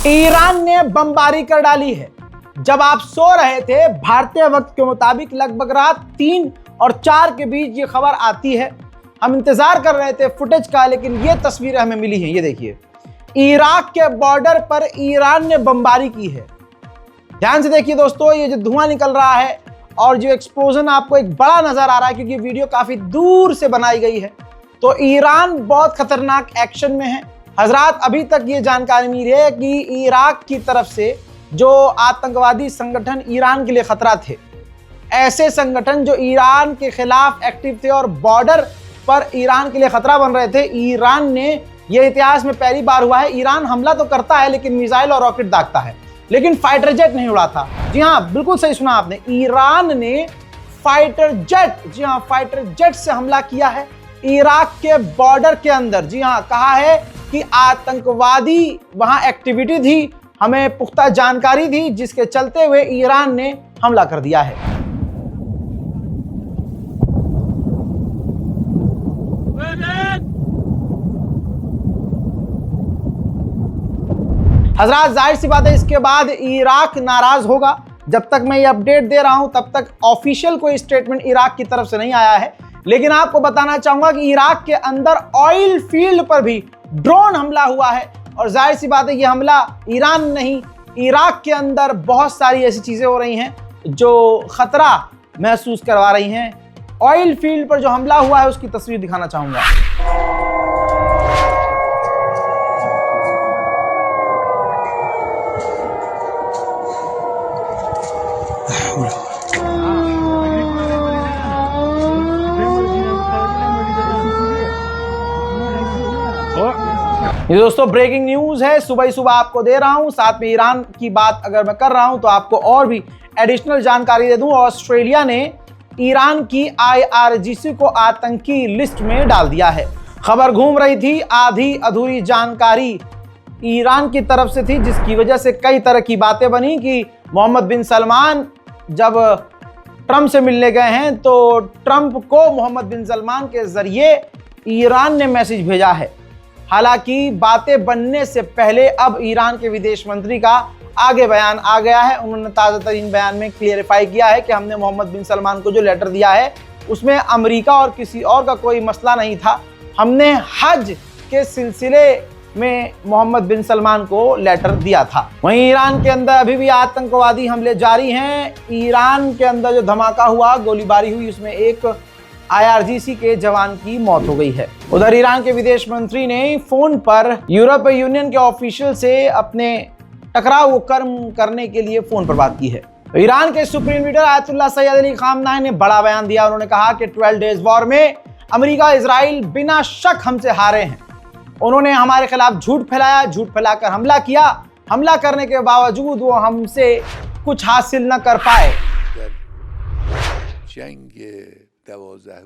Iran ने बमबारी कर डाली है। जब आप सो रहे थे भारतीय वक्त के मुताबिक लगभग रात 3 और 4 के बीच ये खबर आती है। हम इंतजार कर रहे थे फुटेज का, लेकिन ये तस्वीरें हमें मिली हैं। ये देखिए, इराक के बॉर्डर पर ईरान ने बमबारी की है। ध्यान से देखिए दोस्तों, ये जो धुआं निकल रहा है और जो एक्सप्लोजन आपको एक बड़ा नजर आ रहा है, क्योंकि वीडियो काफी दूर से बनाई गई है, तो ईरान बहुत खतरनाक एक्शन में है। हजरात, अभी तक ये जानकारी मिली है कि इराक की तरफ से जो आतंकवादी संगठन ईरान के लिए खतरा थे, ऐसे संगठन जो ईरान के खिलाफ एक्टिव थे और बॉर्डर पर ईरान के लिए खतरा बन रहे थे, ईरान ने, ये इतिहास में पहली बार हुआ है, ईरान हमला तो करता है लेकिन मिसाइल और रॉकेट दागता है, लेकिन फाइटर जेट नहीं उड़ाता। जी हाँ, बिल्कुल सही सुना आपने, ईरान ने फाइटर जेट, जी हाँ, फाइटर जेट से हमला किया है इराक के बॉर्डर के अंदर। जी हाँ, कहा है कि आतंकवादी वहां एक्टिविटी थी, हमें पुख्ता जानकारी थी, जिसके चलते हुए ईरान ने हमला कर दिया है। हजरात, जाहिर सी बात है इसके बाद इराक नाराज होगा। जब तक मैं ये अपडेट दे रहा हूं तब तक ऑफिशियल कोई स्टेटमेंट इराक की तरफ से नहीं आया है, लेकिन आपको बताना चाहूंगा कि इराक के अंदर ऑयल फील्ड पर भी ड्रोन हमला हुआ है। और जाहिर सी बात है ये हमला ईरान नहीं, इराक के अंदर बहुत सारी ऐसी चीजें हो रही हैं जो खतरा महसूस करवा रही हैं। ऑयल फील्ड पर जो हमला हुआ है उसकी तस्वीर दिखाना चाहूंगा। ये दोस्तों ब्रेकिंग न्यूज है, सुबह ही सुबह आपको दे रहा हूं। साथ में ईरान की बात अगर मैं कर रहा हूं तो आपको और भी एडिशनल जानकारी दे दूं। ऑस्ट्रेलिया ने ईरान की IRGC को आतंकी लिस्ट में डाल दिया है। खबर घूम रही थी, आधी अधूरी जानकारी ईरान की तरफ से थी, जिसकी वजह से कई तरह की बातें बनी कि मोहम्मद बिन सलमान जब ट्रंप से मिलने गए हैं तो ट्रंप को मोहम्मद बिन सलमान के जरिए ईरान ने मैसेज भेजा है। हालांकि बातें बनने से पहले अब ईरान के विदेश मंत्री का आगे बयान आ गया है। उन्होंने ताज़ा तरीन बयान में क्लियरिफाई किया है कि हमने मोहम्मद बिन सलमान को जो लेटर दिया है उसमें अमेरिका और किसी और का कोई मसला नहीं था। हमने हज के सिलसिले में मोहम्मद बिन सलमान को लेटर दिया था। वहीं ईरान के अंदर अभी भी आतंकवादी हमले जारी हैं। ईरान के अंदर जो धमाका हुआ, गोलीबारी हुई, उसमें एक IRGC के जवान की मौत हो गई है। उधर ईरान के विदेश मंत्री ने फोन पर यूरोपीय यूनियन के ऑफिशियल से अपने टकराव को कम करने के लिए फोन पर बात की है। ईरान के supreme leader Ayatollah Syed Ali Khamenei ने बड़ा बयान दिया। उन्होंने कहा कि 12 डेज वॉर में अमेरिका इजराइल बिना शक हमसे हारे हैं। उन्होंने हमारे खिलाफ झूठ फैलाया, झूठ फैलाकर हमला किया। हमला करने के बावजूद वो हमसे कुछ हासिल न कर पाए। 12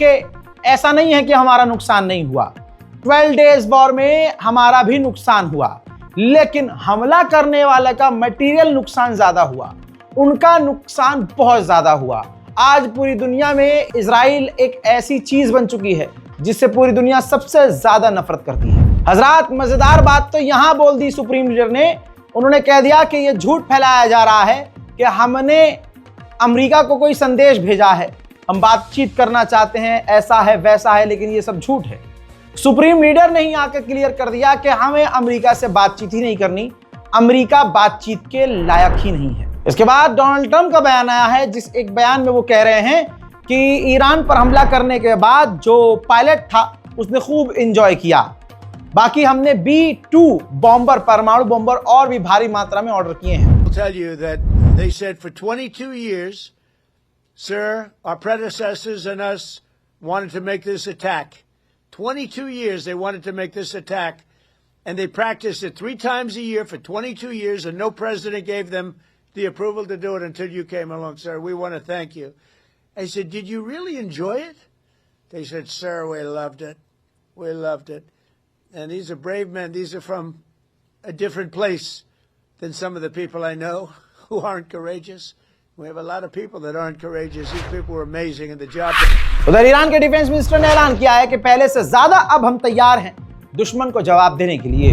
कि ऐसा नहीं है कि हमारा नुकसान नहीं हुआ। 12 डेज वॉर में हमारा भी नुकसान हुआ, लेकिन हमला करने वाले का मटेरियल नुकसान ज्यादा हुआ, उनका नुकसान बहुत ज्यादा हुआ। आज पूरी दुनिया में इजराइल एक ऐसी चीज बन चुकी है जिससे पूरी दुनिया सबसे ज्यादा नफरत करती है। हजरात, मजेदार बात तो यहां बोल दी सुप्रीम लीडर ने। उन्होंने कह दिया कि यह झूठ फैलाया जा रहा है कि हमने अमेरिका को कोई संदेश भेजा है, हम बातचीत करना चाहते हैं, ऐसा है वैसा है, लेकिन ये सब झूठ है। सुप्रीम लीडर ने ही आकर क्लियर कर दिया कि हमें अमेरिका से बातचीत ही नहीं करनी, अमेरिका बातचीत के लायक ही नहीं है। इसके बाद डोनाल्ड ट्रंप का बयान आया है, जिस एक बयान में वो कह रहे हैं कि ईरान पर हमला करने के बाद जो पायलट था उसने खूब एंजॉय किया। बाकी हमने B2 बॉम्बर, परमाणु बॉम्बर और भी भारी मात्रा में ऑर्डर किए हैं। I'll tell you that they said for 22 years, sir, our predecessors and us wanted to make this attack. 22 years they wanted to make this attack, and they practiced it 3 times a year for 22 years, and no president gave them the approval to do it until you came along, sir. We want to thank you. I said, did you really enjoy it? They said, sir, we loved it. We loved it. And these are brave men. These are from a different place than some of the people I know who aren't courageous. We have a lot of people that aren't courageous. These people were amazing in the job. उधर Iran के defence minister ने ऐलान किया है कि पहले से ज्यादा अब हम तैयार हैं दुश्मन को जवाब देने के लिए।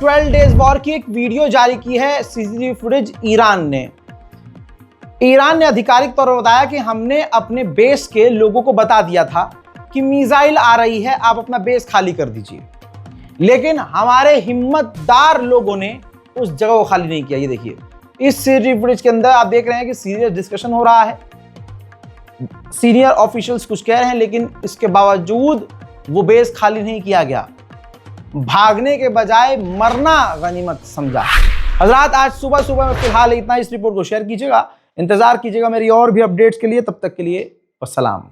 12 डेज वॉर की एक वीडियो जारी की है सीसीटीवी फुटेज ईरान ने आधिकारिक तौर पर बताया कि हमने अपने बेस के लोगों को बता दिया था कि मिसाइल आ रही है, आप अपना बेस खाली कर दीजिए, लेकिन हमारे हिम्मतदार लोगों ने उस जगह को खाली नहीं किया। ये देखिए इस सीसीटीवी फुटेज के अंदर आप देख रहे हैं कि सीरियस डिस्कशन हो रहा है, सीनियर ऑफिशियल्स कुछ कह रहे हैं, लेकिन इसके बावजूद वो बेस खाली नहीं किया गया। भागने के बजाय मरना गनीमत समझा। हजरात आज सुबह सुबह में फिलहाल इतना, इस रिपोर्ट को शेयर कीजिएगा, इंतजार कीजिएगा मेरी और भी अपडेट्स के लिए। तब तक के लिए अस्सलाम।